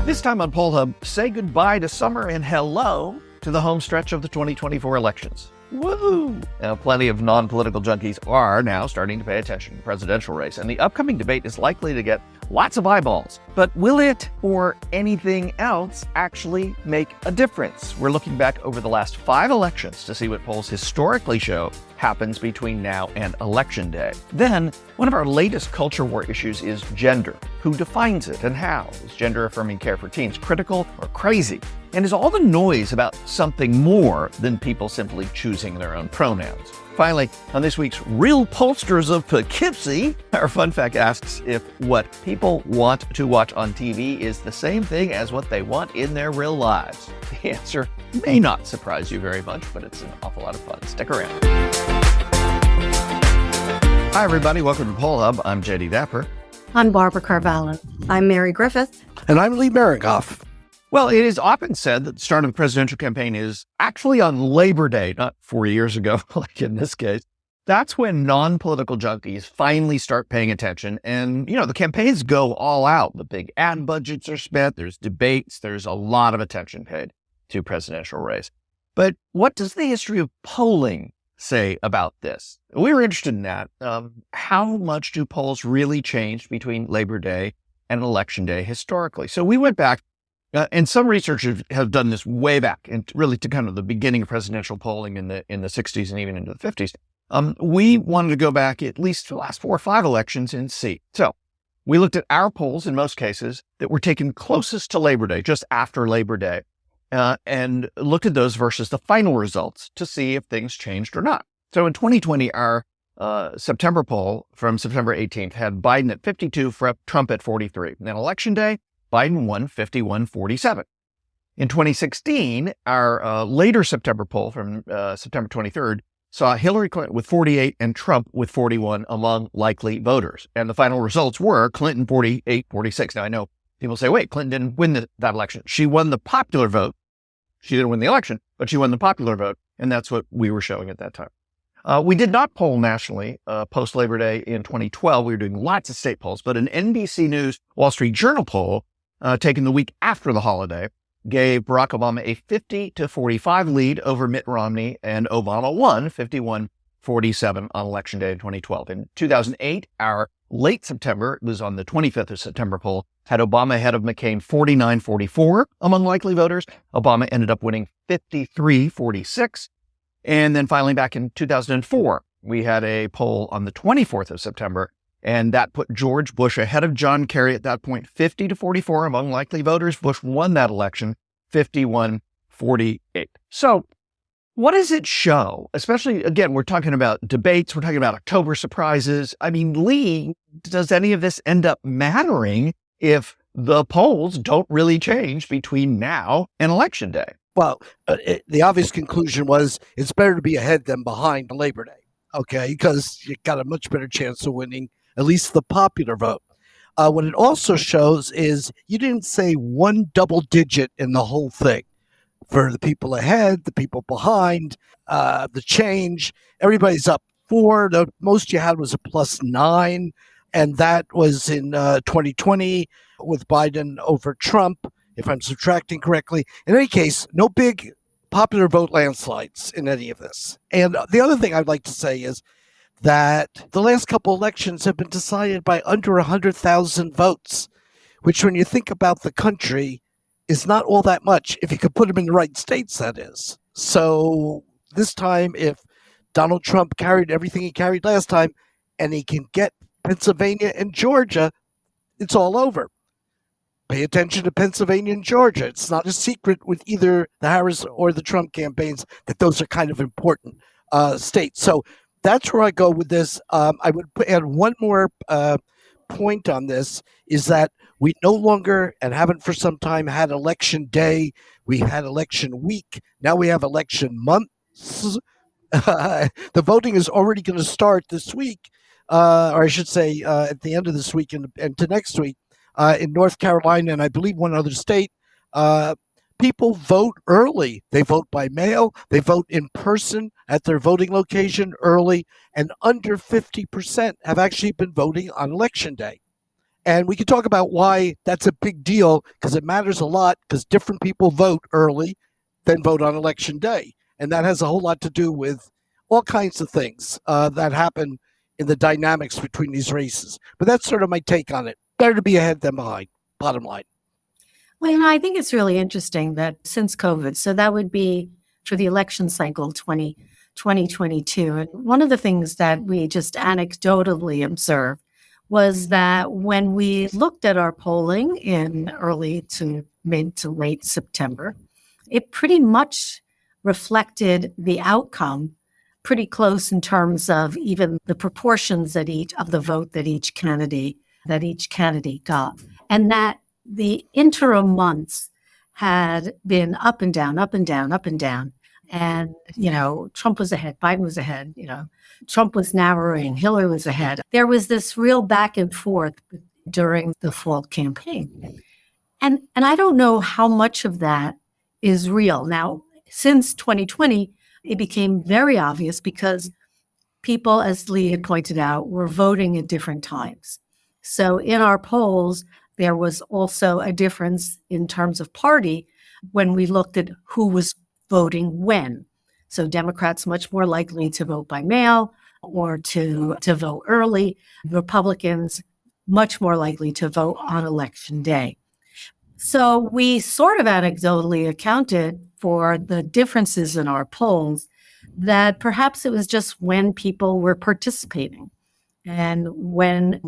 This time on Poll Hub, say goodbye to summer and hello to the home stretch of the 2024 elections. Woo! Now, plenty of non-political junkies are now starting to pay attention to the presidential race, and the upcoming debate is likely to get lots of eyeballs. But will it, or anything else, actually make a difference? We're looking back over the last 5 elections to see what polls historically show happens between now and Election Day. Then, one of our latest culture war issues is gender. Who defines it and how? Is gender-affirming care for teens critical or crazy? And is all the noise about something more than people simply choosing their own pronouns? Finally, on this week's Real Pollsters of Poughkeepsie, our fun fact asks if what people want to watch on TV is the same thing as what they want in their real lives. The answer may not surprise you very much, but it's an awful lot of fun. Stick around. Hi, everybody. Welcome to Poll Hub. I'm JD Dapper. I'm Barbara Carvalho. I'm Mary Griffith. And I'm Lee Marinkoff. Well, it is often said that the start of the presidential campaign is actually on Labor Day, not 4 years ago, like in this case. That's when non-political junkies finally start paying attention. And, the campaigns go all out. The big ad budgets are spent. There's debates. There's a lot of attention paid to presidential race. But what does the history of polling say about this? We were interested in that. How much do polls really change between Labor Day and Election Day historically? So we went back. And some researchers have done this way back, and really to kind of the beginning of presidential polling in the 60s and even into the 50s. We wanted to go back at least to the last 4 or 5 elections and see. So we looked at our polls in most cases that were taken closest to Labor Day, just after Labor Day, and looked at those versus the final results to see if things changed or not. So in 2020, our September poll from September 18th had Biden at 52, Trump at 43. And then Election Day, Biden won 51-47. In 2016, our later September poll from September 23rd saw Hillary Clinton with 48 and Trump with 41 among likely voters. And the final results were Clinton 48-46. Now, I know people say, wait, Clinton didn't win that election. She won the popular vote. She didn't win the election, but she won the popular vote. And that's what we were showing at that time. We did not poll nationally post-Labor Day in 2012. We were doing lots of state polls, but an NBC News Wall Street Journal poll taken the week after the holiday gave Barack Obama a 50-45 lead over Mitt Romney, and Obama won 51-47 on Election Day in 2012. In 2008, our late September, it was on the 25th of September poll, had Obama ahead of McCain 49-44 among likely voters. Obama ended up winning 53-46. And then finally back in 2004, we had a poll on the 24th of September, and that put George Bush ahead of John Kerry at that point, 50-44 among likely voters. Bush won that election, 51-48. So what does it show? Especially, again, we're talking about debates. We're talking about October surprises. I mean, Lee, does any of this end up mattering if the polls don't really change between now and Election Day? Well, the obvious conclusion was it's better to be ahead than behind Labor Day, okay, because you got a much better chance of winning at least the popular vote. What it also shows is you didn't say one double digit in the whole thing. For the people ahead, the people behind, the change, everybody's up 4. The most you had was a +9, and that was in 2020 with Biden over Trump, if I'm subtracting correctly. In any case, no big popular vote landslides in any of this. And the other thing I'd like to say is that the last couple elections have been decided by under 100,000 votes, which when you think about the country is not all that much, if you could put them in the right states, that is. So this time, if Donald Trump carried everything he carried last time and he can get Pennsylvania and Georgia, it's all over. Pay attention to Pennsylvania and Georgia. It's not a secret with either the Harris or the Trump campaigns that those are kind of important states. So that's where I go with this. I would add one more point on this, is that we no longer, and haven't for some time, had Election Day. We had Election Week. Now we have election months. The voting is already going to start this week, or I should say at the end of this week and to next week. In North Carolina, and I believe one other state, people vote early. They vote by mail. They vote in person at their voting location early, and under 50% have actually been voting on Election Day. And we can talk about why that's a big deal, because it matters a lot, because different people vote early than vote on election day. And that has a whole lot to do with all kinds of things that happen in the dynamics between these races. But that's sort of my take on it. Better to be ahead than behind, bottom line. Well, I think it's really interesting that since COVID, so that would be for the election cycle 2022. And one of the things that we just anecdotally observed was that when we looked at our polling in early to mid to late September, it pretty much reflected the outcome pretty close in terms of even the proportions that of the vote that each candidate got. And that the interim months had been up and down, up and down, up and down. And, Trump was ahead, Biden was ahead, Trump was narrowing, Hillary was ahead. There was this real back and forth during the fall campaign. And I don't know how much of that is real. Now, since 2020, it became very obvious because people, as Lee had pointed out, were voting at different times. So in our polls, there was also a difference in terms of party when we looked at who was voting when. So Democrats much more likely to vote by mail or to vote early. Republicans much more likely to vote on election day. So we sort of anecdotally accounted for the differences in our polls that perhaps it was just when people were participating. And when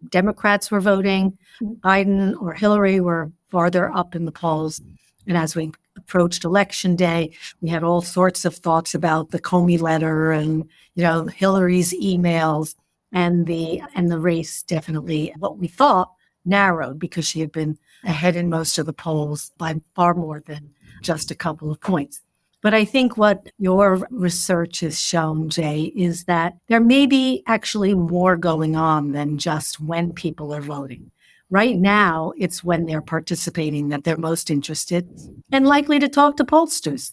Democrats were voting, Biden or Hillary were farther up in the polls. And as we approached election day, we had all sorts of thoughts about the Comey letter and, Hillary's emails, and the race definitely, what we thought, narrowed because she had been ahead in most of the polls by far more than just a couple of points. But I think what your research has shown, Jay, is that there may be actually more going on than just when people are voting. Right now, it's when they're participating that they're most interested and likely to talk to pollsters.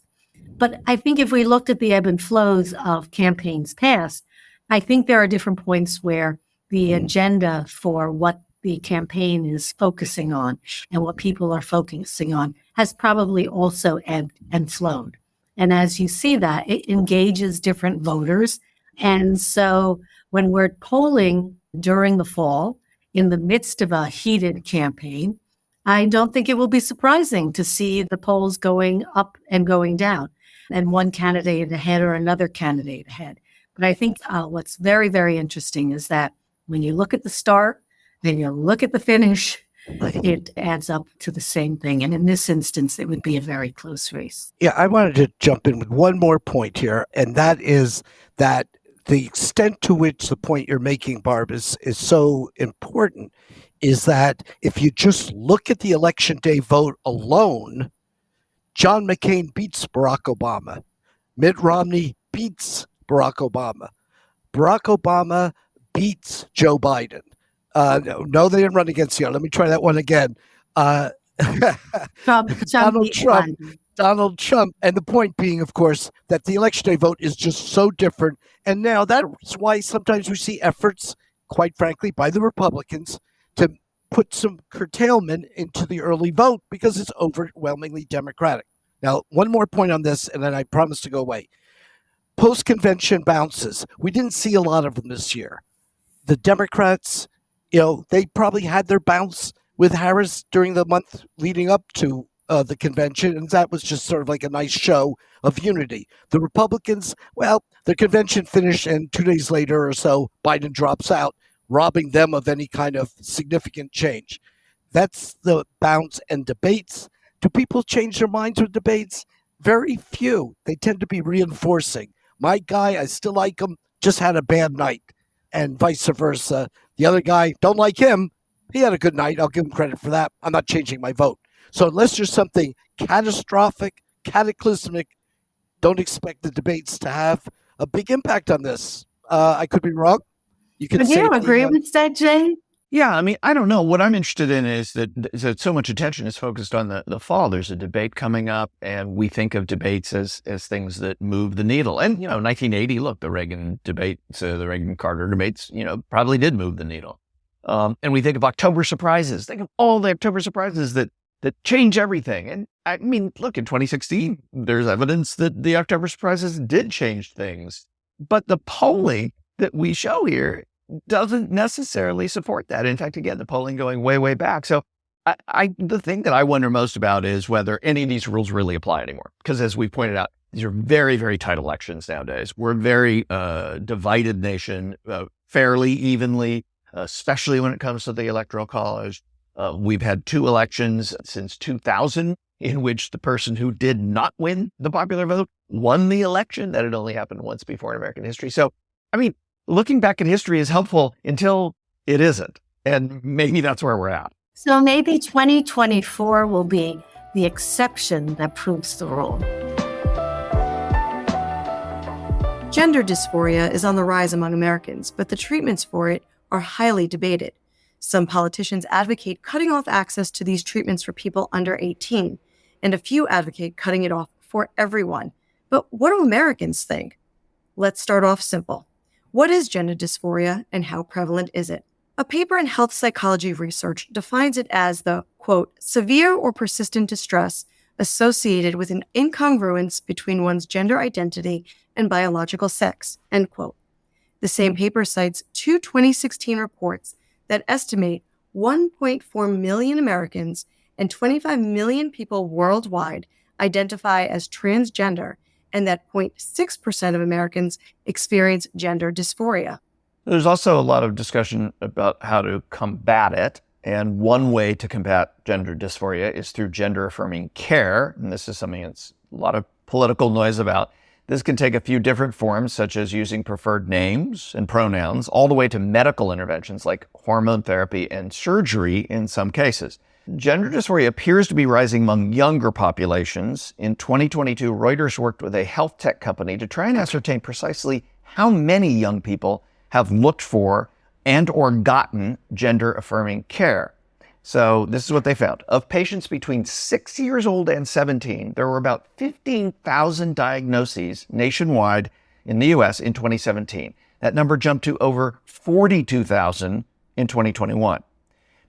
But I think if we looked at the ebb and flows of campaigns past, I think there are different points where the agenda for what the campaign is focusing on and what people are focusing on has probably also ebbed and flowed. And as you see that, it engages different voters. And so when we're polling during the fall, in the midst of a heated campaign, I don't think it will be surprising to see the polls going up and going down and one candidate ahead or another candidate ahead. But I think what's very, very interesting is that when you look at the start, then you look at the finish, it adds up to the same thing. And in this instance, it would be a very close race. Yeah, I wanted to jump in with one more point here, and that is that the extent to which the point you're making, Barb, is so important is that if you just look at the election day vote alone, John McCain beats Barack Obama. Mitt Romney beats Barack Obama. Barack Obama beats Joe Biden. No, they didn't run against you. Let me try that one again. Donald Trump. And the point being, of course, that the election day vote is just so different. And now that's why sometimes we see efforts, quite frankly, by the Republicans to put some curtailment into the early vote because it's overwhelmingly Democratic. Now, one more point on this, and then I promise to go away. Post-convention bounces. We didn't see a lot of them this year. The Democrats, they probably had their bounce with Harris during the month leading up to the convention, and that was just sort of like a nice show of unity. The Republicans, well, the convention finished, and 2 days later or so, Biden drops out, robbing them of any kind of significant change. That's the bounce and debates. Do people change their minds with debates? Very few. They tend to be reinforcing. My guy, I still like him, just had a bad night, and vice versa. The other guy, don't like him. He had a good night. I'll give him credit for that. I'm not changing my vote. So unless there's something catastrophic, cataclysmic, don't expect the debates to have a big impact on this. I could be wrong. You can agree with that, Jay? Yeah, I mean, I don't know. What I'm interested in is that so much attention is focused on the fall. There's a debate coming up, and we think of debates as things that move the needle. And, 1980, look, the Reagan debate, so the Reagan-Carter debates, probably did move the needle. And we think of October surprises. Think of all the October surprises that change everything. And I mean, look, in 2016, there's evidence that the October surprises did change things. But the polling that we show here doesn't necessarily support that. In fact, again, the polling going way, way back. So the thing that I wonder most about is whether any of these rules really apply anymore. Because as we pointed out, these are very, very tight elections nowadays. We're a very divided nation, fairly evenly, especially when it comes to the Electoral College. We've had 2 elections since 2000 in which the person who did not win the popular vote won the election. That had only happened once before in American history. So, I mean, looking back at history is helpful until it isn't. And maybe that's where we're at. So maybe 2024 will be the exception that proves the rule. Gender dysphoria is on the rise among Americans, but the treatments for it are highly debated. Some politicians advocate cutting off access to these treatments for people under 18, and a few advocate cutting it off for everyone. But what do Americans think? Let's start off simple. What is gender dysphoria and how prevalent is it? A paper in Health Psychology Research defines it as the, quote, severe or persistent distress associated with an incongruence between one's gender identity and biological sex, end quote. The same paper cites 2 2016 reports that estimate 1.4 million Americans and 25 million people worldwide identify as transgender, and that 0.6% of Americans experience gender dysphoria. There's also a lot of discussion about how to combat it. And one way to combat gender dysphoria is through gender-affirming care. And this is something that's a lot of political noise about. This can take a few different forms, such as using preferred names and pronouns, all the way to medical interventions like hormone therapy and surgery in some cases. Gender dysphoria appears to be rising among younger populations. In 2022, Reuters worked with a health tech company to try and ascertain precisely how many young people have looked for and or gotten gender-affirming care. So this is what they found. Of patients between 6 years old and 17, there were about 15,000 diagnoses nationwide in the U.S. in 2017. That number jumped to over 42,000 in 2021.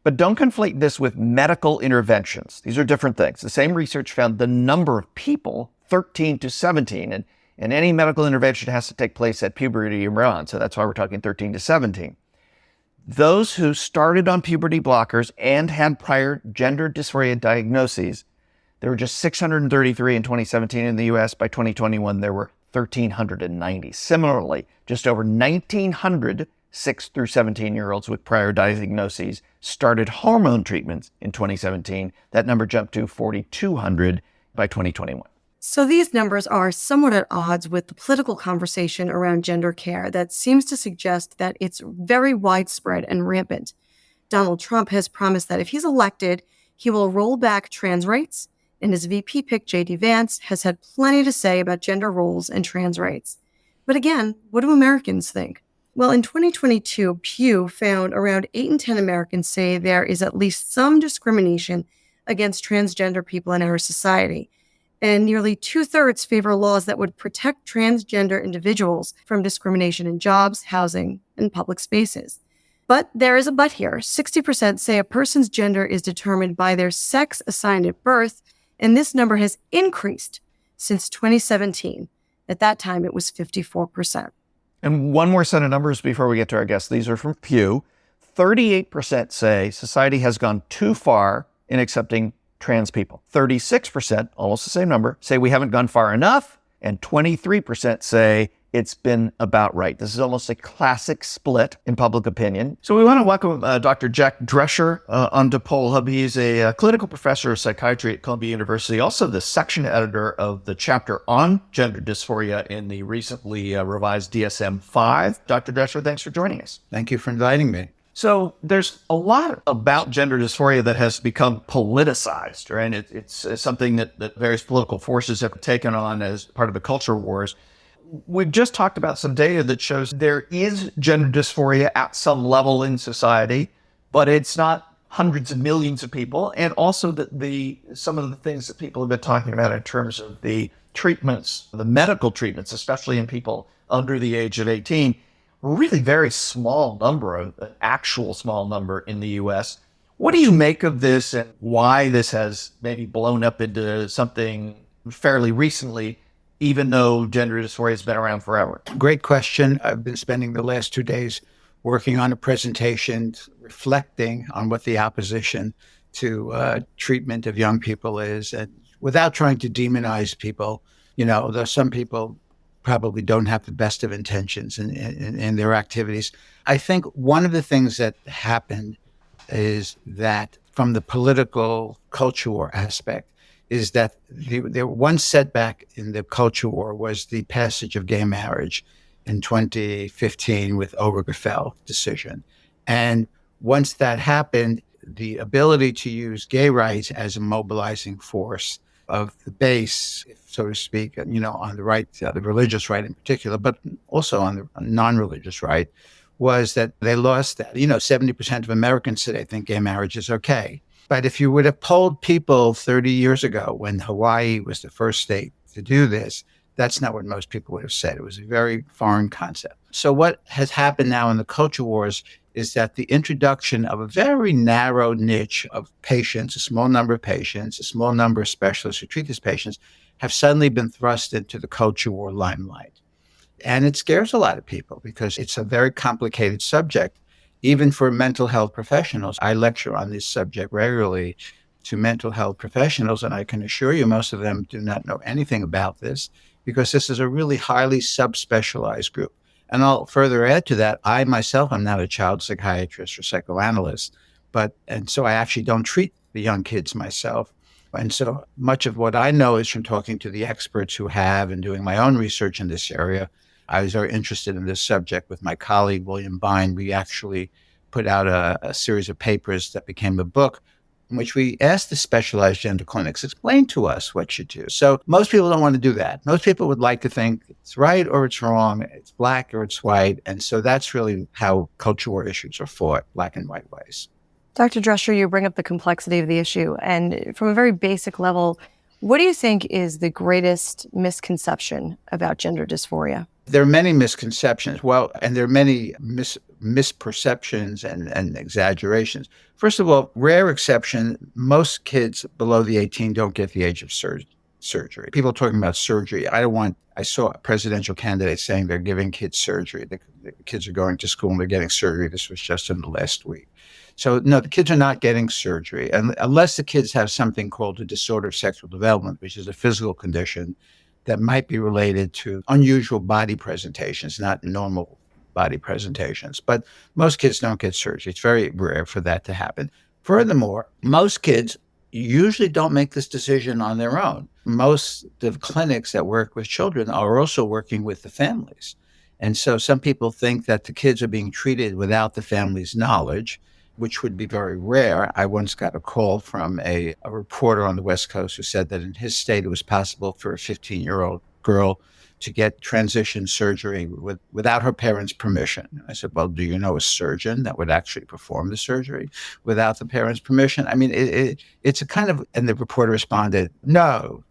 But don't conflate this with medical interventions. These are different things. The same research found the number of people, 13 to 17, and any medical intervention has to take place at puberty and beyond. So that's why we're talking 13 to 17. Those who started on puberty blockers and had prior gender dysphoria diagnoses, there were just 633 in 2017 in the U.S. By 2021, there were 1,390. Similarly, just over 1,900 6 through 17-year-olds with prior diagnoses started hormone treatments in 2017. That number jumped to 4,200 by 2021. So these numbers are somewhat at odds with the political conversation around gender care that seems to suggest that it's very widespread and rampant. Donald Trump has promised that if he's elected, he will roll back trans rights, and his VP pick, J.D. Vance, has had plenty to say about gender roles and trans rights. But again, what do Americans think? Well, in 2022, Pew found around 8 in 10 Americans say there is at least some discrimination against transgender people in our society. And nearly 2/3 favor laws that would protect transgender individuals from discrimination in jobs, housing, and public spaces. But there is a but here. 60% say a person's gender is determined by their sex assigned at birth, and this number has increased since 2017. At that time, it was 54%. And one more set of numbers before we get to our guests. These are from Pew. 38% say society has gone too far in accepting trans people. 36%, almost the same number, say we haven't gone far enough. And 23% say it's been about right. This is almost a classic split in public opinion. So we want to welcome Dr. Jack Drescher onto Poll Hub. He's a clinical professor of psychiatry at Columbia University, also the section editor of the chapter on gender dysphoria in the recently revised DSM-5. Dr. Drescher, thanks for joining us. Thank you for inviting me. So there's a lot about gender dysphoria that has become politicized, right? It's something that various political forces have taken on as part of the culture wars. We've just talked about some data that shows there is gender dysphoria at some level in society, but it's not hundreds of millions of people. And also that some of the things that people have been talking about in terms of the treatments, the medical treatments, especially in people under the age of 18, really very small number, an actual small number in the US. What do you make of this and why this has maybe blown up into something fairly recently, even though gender dysphoria has been around forever? Great question. I've been spending the last 2 days working on a presentation reflecting on what the opposition to treatment of young people is, and without trying to demonize people. Though some people probably don't have the best of intentions in their activities. I think one of the things that happened is that from the political culture war aspect is that the one setback in the culture war was the passage of gay marriage in 2015 with Obergefell decision. And once that happened, the ability to use gay rights as a mobilizing force of the base, so to speak, on the right, the religious right in particular, but also on the non-religious right, was that they lost that. 70% of Americans today think gay marriage is okay. But if you would have polled people 30 years ago when Hawaii was the first state to do this, that's not what most people would have said. It was a very foreign concept. So what has happened now in the culture wars is that the introduction of a very narrow niche of patients, a small number of patients, a small number of specialists who treat these patients, have suddenly been thrust into the culture war limelight. And it scares a lot of people because it's a very complicated subject, even for mental health professionals. I lecture on this subject regularly to mental health professionals, and I can assure you most of them do not know anything about this because this is a really highly subspecialized group. And I'll further add to that, I myself am not a child psychiatrist or psychoanalyst, and so I actually don't treat the young kids myself. And so much of what I know is from talking to the experts who have and doing my own research in this area. I was very interested in this subject with my colleague, William Bine. We actually put out a series of papers that became a book in which we asked the specialized gender clinics, explain to us what you do. So most people don't want to do that. Most people would like to think it's right or it's wrong, it's black or it's white. And so that's really how culture war issues are fought, black and white ways. Dr. Drescher, you bring up the complexity of the issue. And from a very basic level, what do you think is the greatest misconception about gender dysphoria? There are many misconceptions. And there are many misperceptions and exaggerations. First of all, rare exception, most kids below the 18 don't get the age of surgery. People are talking about surgery. I saw a presidential candidate saying they're giving kids surgery. The kids are going to school and they're getting surgery. This was just in the last week. So no, the kids are not getting surgery unless the kids have something called a disorder of sexual development, which is a physical condition that might be related to unusual body presentations, not normal body presentations. But most kids don't get surgery. It's very rare for that to happen. Furthermore, most kids usually don't make this decision on their own. Most of the clinics that work with children are also working with the families. And so some people think that the kids are being treated without the family's knowledge, which would be very rare. I once got a call from a reporter on the West Coast who said that in his state it was possible for a 15-year-old girl to get transition surgery without her parents' permission. I said, well, do you know a surgeon that would actually perform the surgery without the parents' permission? I mean, it's a kind of, and the reporter responded, no,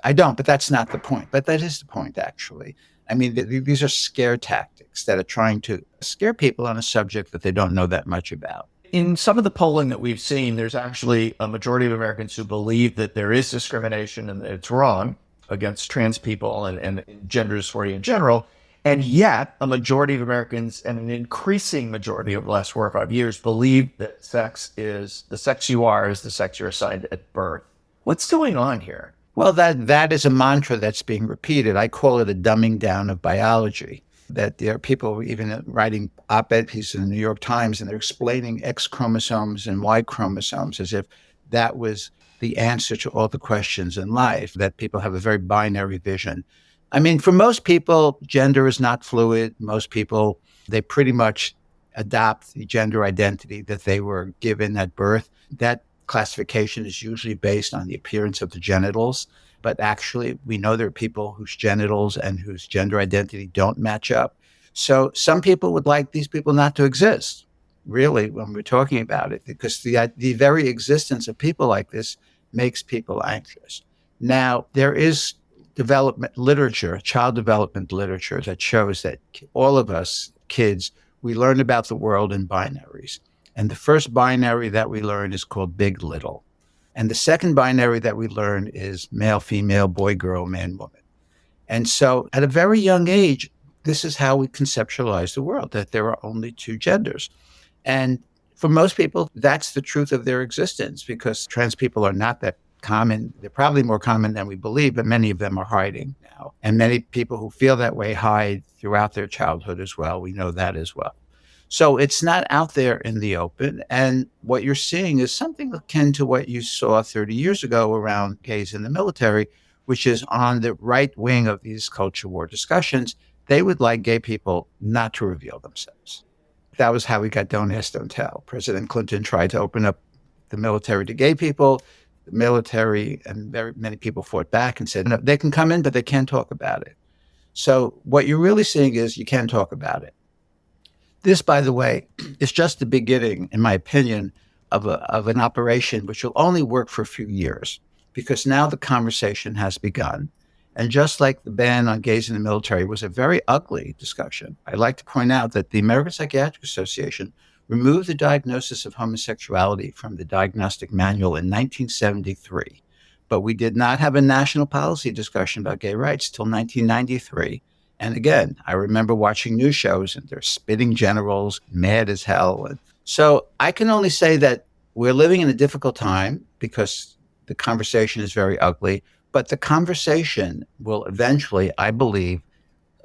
I don't, but that's not the point. But that is the point, actually. I mean, these are scare tactics that are trying to scare people on a subject that they don't know that much about. In some of the polling that we've seen, there's actually a majority of Americans who believe that there is discrimination and that it's wrong against trans people and gender dysphoria in general. And yet, a majority of Americans and an increasing majority over the last 4 or 5 years believe that the sex you are is the sex you're assigned at birth. What's going on here? Well, that is a mantra that's being repeated. I call it a dumbing down of biology, that there are people even writing op-ed pieces in the New York Times, and they're explaining X chromosomes and Y chromosomes as if that was the answer to all the questions in life, that people have a very binary vision. I mean, for most people, gender is not fluid. Most people, they pretty much adopt the gender identity that they were given at birth. That classification is usually based on the appearance of the genitals, but actually we know there are people whose genitals and whose gender identity don't match up. So some people would like these people not to exist, really, when we're talking about it, because the very existence of people like this makes people anxious. Now, there is development literature, child development literature, that shows that all of us kids, we learn about the world in binaries. And the first binary that we learn is called big, little. And the second binary that we learn is male, female, boy, girl, man, woman. And so at a very young age, this is how we conceptualize the world, that there are only two genders. And for most people, that's the truth of their existence, because trans people are not that common. They're probably more common than we believe, but many of them are hiding now. And many people who feel that way hide throughout their childhood as well. We know that as well. So it's not out there in the open. And what you're seeing is something akin to what you saw 30 years ago around gays in the military, which is on the right wing of these culture war discussions. They would like gay people not to reveal themselves. That was how we got Don't Ask, Don't Tell. President Clinton tried to open up the military to gay people. The military and very many people fought back and said, no, they can come in, but they can't talk about it. So what you're really seeing is you can talk about it. This, by the way, is just the beginning, in my opinion, of an operation which will only work for a few years, because now the conversation has begun. And just like the ban on gays in the military was a very ugly discussion, I'd like to point out that the American Psychiatric Association removed the diagnosis of homosexuality from the diagnostic manual in 1973. But we did not have a national policy discussion about gay rights till 1993. And again, I remember watching news shows and they're spitting generals, mad as hell. And so I can only say that we're living in a difficult time because the conversation is very ugly. But the conversation will eventually, I believe,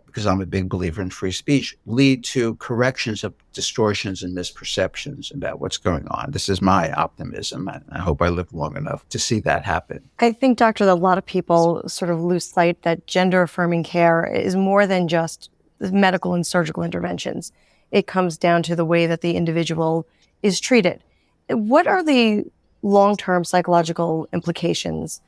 because I'm a big believer in free speech, lead to corrections of distortions and misperceptions about what's going on. This is my optimism, and I hope I live long enough to see that happen. I think, Doctor, that a lot of people sort of lose sight that gender-affirming care is more than just medical and surgical interventions. It comes down to the way that the individual is treated. What are the long-term psychological implications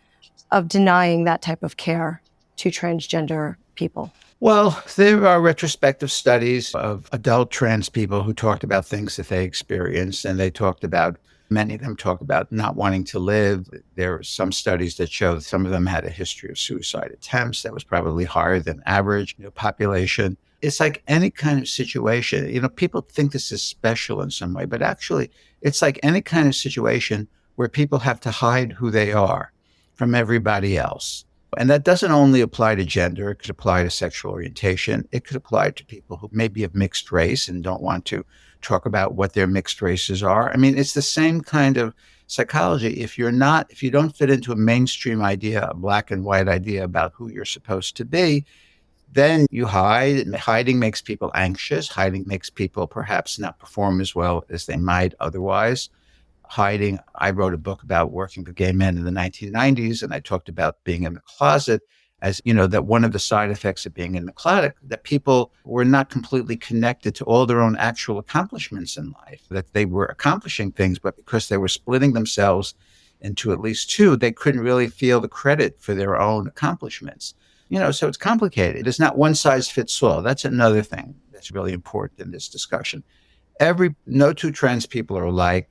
of denying that type of care to transgender people? Well, there are retrospective studies of adult trans people who talked about things that they experienced, and many of them talk about not wanting to live. There are some studies that show some of them had a history of suicide attempts that was probably higher than average population. It's like any kind of situation, people think this is special in some way, but actually it's like any kind of situation where people have to hide who they are from everybody else. And that doesn't only apply to gender. It could apply to sexual orientation. It could apply to people who maybe of mixed race and don't want to talk about what their mixed races are. I mean, it's the same kind of psychology. If you don't fit into a mainstream idea, a black and white idea about who you're supposed to be, then you hide. Hiding makes people anxious. Hiding makes people perhaps not perform as well as they might otherwise. Hiding. I wrote a book about working with gay men in the 1990s, and I talked about being in the closet as, that one of the side effects of being in the closet, that people were not completely connected to all their own actual accomplishments in life, that they were accomplishing things, but because they were splitting themselves into at least two, they couldn't really feel the credit for their own accomplishments. So it's complicated. It's not one size fits all. That's another thing that's really important in this discussion. No two trans people are alike.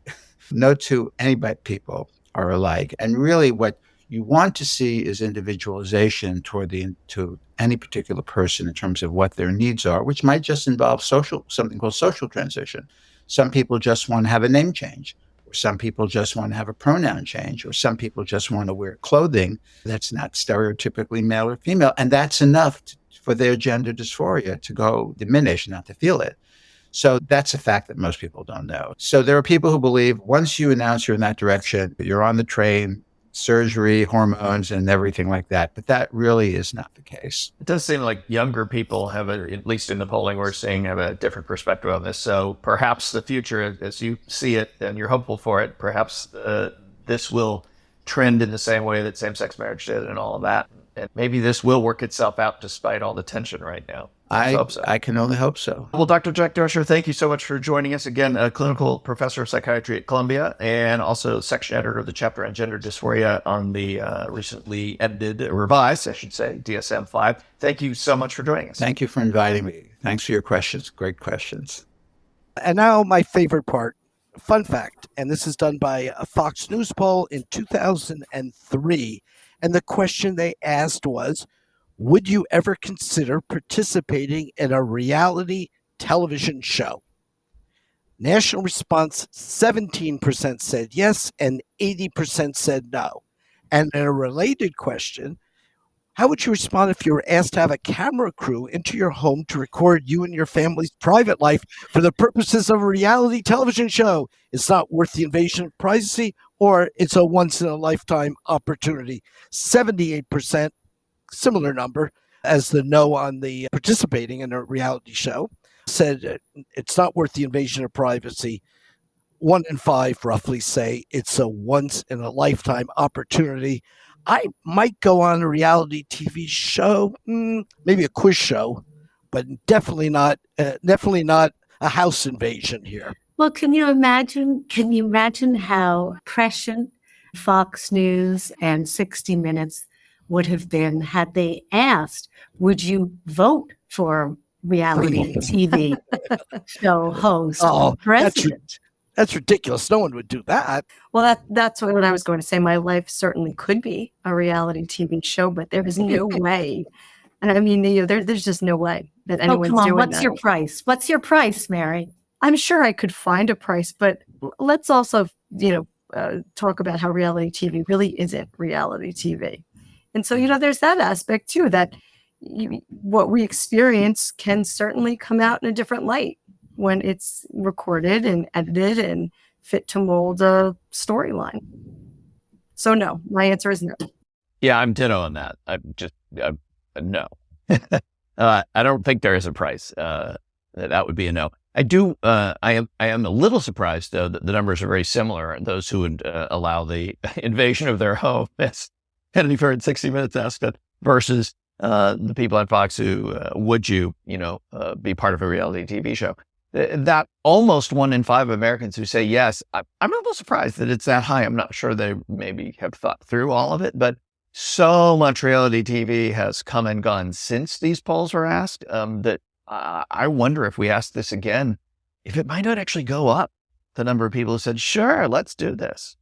No two anybody people are alike. And really what you want to see is individualization to any particular person in terms of what their needs are, which might just involve something called social transition. Some people just want to have a name change, or some people just want to have a pronoun change, or some people just want to wear clothing that's not stereotypically male or female. And that's enough for their gender dysphoria to go diminish, not to feel it. So that's a fact that most people don't know. So there are people who believe once you announce you're in that direction, you're on the train, surgery, hormones, and everything like that. But that really is not the case. It does seem like younger people at least in the polling we're seeing, have a different perspective on this. So perhaps the future, as you see it and you're hopeful for it, perhaps this will trend in the same way that same-sex marriage did and all of that. And maybe this will work itself out despite all the tension right now. I hope so. I can only hope so. Well, Dr. Jack Drescher, thank you so much for joining us again, a clinical professor of psychiatry at Columbia and also section editor of the chapter on gender dysphoria on the recently revised, DSM-5. Thank you so much for joining us. Thank you for inviting me. Thanks for your questions. Great questions. And now my favorite part, fun fact, and this is done by a Fox News poll in 2003. And the question they asked was, would you ever consider participating in a reality television show? National response, 17% said yes and 80% said no. And in a related question, how would you respond if you were asked to have a camera crew into your home to record you and your family's private life for the purposes of a reality television show? It's not worth the invasion of privacy, or it's a once-in-a-lifetime opportunity. 78%, similar number as the no on the participating in a reality show, said it's not worth the invasion of privacy. 1 in 5 roughly say it's a once-in-a-lifetime opportunity. I might go on a reality TV show, maybe a quiz show, but definitely not a house invasion here. Well, can you imagine how prescient Fox News and 60 Minutes would have been had they asked, would you vote for reality TV show host president? That's ridiculous. No one would do that. Well, that's what I was going to say. My life certainly could be a reality TV show, but there is no way. And I mean, there's just no way that anyone's come on, doing what's that. your price? What's your price, Mary? I'm sure I could find a price, but let's also, talk about how reality TV really isn't reality TV. And so, there's that aspect too, that what we experience can certainly come out in a different light when it's recorded and edited and fit to mold a storyline. So no, my answer is no. Yeah, I'm ditto on that. No. I don't think there is a price. That would be a no. I do. I am a little surprised though that the numbers are very similar. Those who would allow the invasion of their home, as Kennedy Fair in 60 Minutes asked it, versus the people at Fox who would you be part of a reality TV show. That almost 1 in 5 Americans who say yes, I'm a little surprised that it's that high. I'm not sure they maybe have thought through all of it, but so much reality TV has come and gone since these polls were asked that I wonder if we ask this again, if it might not actually go up. The number of people who said, sure, let's do this.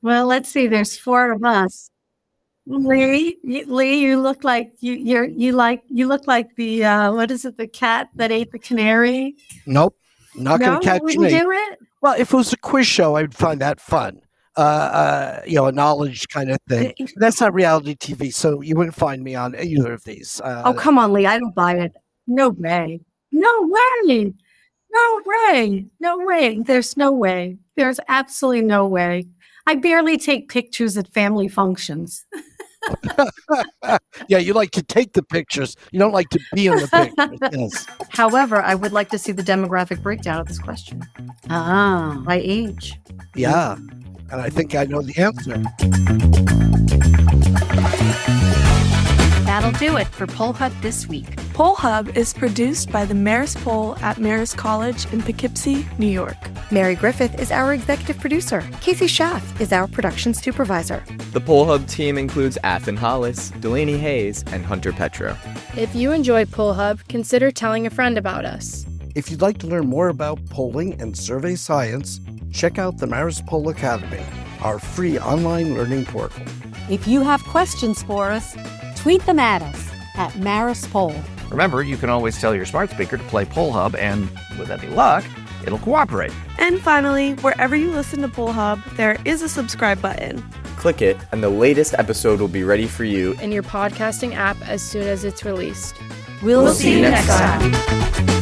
Well, let's see. There's 4 of us. Lee, you look like you look like the what is it? The cat that ate the canary. Nope, not going to catch wouldn't me. do it? Well, if it was a quiz show, I'd find that fun. A knowledge kind of thing. That's not reality TV, so you wouldn't find me on either of these. Oh, come on, Lee. I don't buy it. No way. No way. No way. No way. There's no way. There's absolutely no way. I barely take pictures at family functions. Yeah, you like to take the pictures. You don't like to be in the pictures. Yes. However, I would like to see the demographic breakdown of this question Ah. by age. Yeah, and I think I know the answer. That'll do it for Poll Hub this week. Poll Hub is produced by the Marist Poll at Marist College in Poughkeepsie, New York. Mary Griffith is our executive producer. Casey Schaff is our production supervisor. The Poll Hub team includes Athen Hollis, Delaney Hayes, and Hunter Petro. If you enjoy Poll Hub, consider telling a friend about us. If you'd like to learn more about polling and survey science, check out the Marist Poll Academy, our free online learning portal. If you have questions for us, tweet them at us at Marist Poll. Remember, you can always tell your smart speaker to play Poll Hub, and with any luck, it'll cooperate. And finally, wherever you listen to Poll Hub, there is a subscribe button. Click it, and the latest episode will be ready for you In your podcasting app as soon as it's released. We'll see you next time.